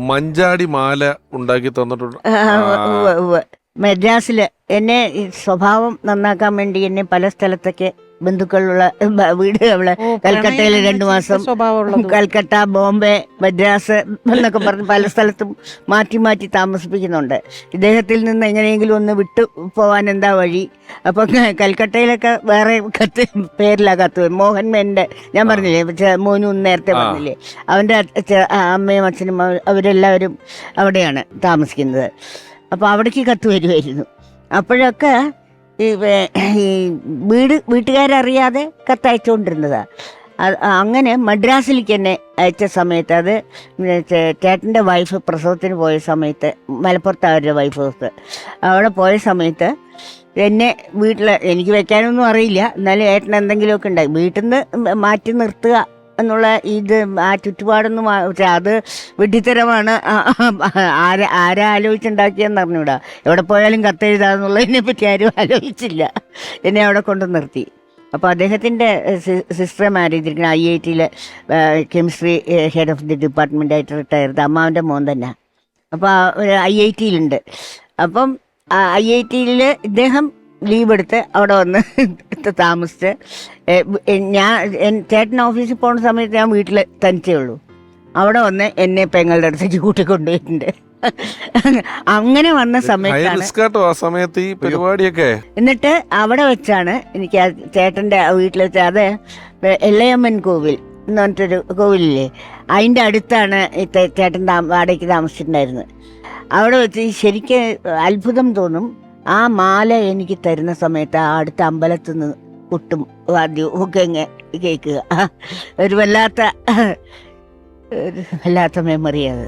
മഞ്ചാടി മാല ഉണ്ടാക്കി തന്നിട്ടുണ്ട്. മദ്രാസില് എന്നെ സ്വഭാവം നന്നാക്കാൻ വേണ്ടി എന്നെ പല സ്ഥലത്തൊക്കെ ബന്ധുക്കളുള്ള വീട് അവള് കൽക്കട്ടയിൽ 2 മാസം, കൽക്കട്ട, ബോംബെ, മദ്രാസ് എന്നൊക്കെ പറഞ്ഞ് പല സ്ഥലത്തും മാറ്റി മാറ്റി താമസിപ്പിക്കുന്നുണ്ട്. ഇദ്ദേഹത്തിൽ നിന്ന് എങ്ങനെയെങ്കിലും ഒന്ന് വിട്ടു പോവാൻ എന്താ വഴി? അപ്പൊ കൽക്കട്ടയിലൊക്കെ വേറെ പേരിലാ കത്ത്. മോഹൻമേന്റെ ഞാൻ പറഞ്ഞില്ലേ, മോനു നേരത്തെ പറഞ്ഞില്ലേ, അവന്റെ അമ്മയും അച്ഛനും അവരെല്ലാവരും അവിടെയാണ് താമസിക്കുന്നത്. അപ്പോൾ അവിടേക്ക് കത്ത് വരുമായിരുന്നു. അപ്പോഴൊക്കെ ഈ വീട്ടുകാരറിയാതെ കത്തയച്ചുകൊണ്ടിരുന്നതാണ്. അങ്ങനെ മദ്രാസിലേക്ക് എന്നെ അയച്ച സമയത്ത്, അത് ചേട്ടൻ്റെ വൈഫ് പ്രസവത്തിന് പോയ സമയത്ത്, മലപ്പുറത്ത് അവരുടെ വൈഫ് അവിടെ പോയ സമയത്ത് എന്നെ വീട്ടിൽ, എനിക്ക് വെക്കാനൊന്നും അറിയില്ല, എന്നാലും ഏട്ടൻ എന്തെങ്കിലുമൊക്കെ ഉണ്ടായി. വീട്ടിൽ നിന്ന് മാറ്റി നിർത്തുക എന്നുള്ള ഇത് ആ ചുറ്റുപാടൊന്നും, അത് വിഡ്ഢിത്തരമാണ്. ആരാ ആലോചിച്ചുണ്ടാക്കിയെന്ന് അറിഞ്ഞൂടാ. എവിടെ പോയാലും കത്തെഴുതാന്നുള്ളതിനെ പറ്റി ആരും ആലോചിച്ചില്ല. എന്നെ അവിടെ കൊണ്ട് നിർത്തി. അപ്പോൾ അദ്ദേഹത്തിൻ്റെ സിസ്റ്റർ മാരേജ് ചെയ്തിരിക്കുന്ന IIT chemistry head of the ഡിപ്പാർട്ട്മെൻറ്റായിട്ട് റിട്ടയർ ചെയ്ത അമ്മാവൻ്റെ മോൻ തന്നെ. അപ്പോൾ IIT അപ്പം IIT ഇദ്ദേഹം ലീവ് എടുത്ത് അവിടെ വന്ന് താമസിച്ച്, ചേട്ടൻ ഓഫീസിൽ പോകുന്ന സമയത്ത് ഞാൻ വീട്ടിൽ തനിച്ചേ ഉള്ളൂ. അവിടെ വന്ന് എന്നെ പെങ്ങളുടെ അടുത്തേക്ക് കൂട്ടിക്കൊണ്ടുപോയിട്ടുണ്ട്. അങ്ങനെ വന്ന സമയത്താണ് ഈ പരിപാടിയൊക്കെ. എന്നിട്ട് അവിടെ വെച്ചാണ് എനിക്ക് ആ ചേട്ടൻ്റെ വീട്ടിൽ വെച്ച്, അത് എള്ളയമ്മൻ കോവിൽ എന്ന് പറഞ്ഞിട്ടൊരു കോവിലില്ലേ, അതിൻ്റെ അടുത്താണ് ചേട്ടൻ്റെ വാടകയ്ക്ക് താമസിച്ചിട്ടുണ്ടായിരുന്നത്. അവിടെ വെച്ച് ശരിക്കും അത്ഭുതം തോന്നും. ആ മാല എനിക്ക് തരുന്ന സമയത്ത് ആ അടുത്ത അമ്പലത്തിൽ നിന്ന് കുട്ടും വാദ്യവും ഒക്കെ ഇങ്ങനെ കേൾക്കുക. ഒരു വല്ലാത്ത മെമ്മറി അത്.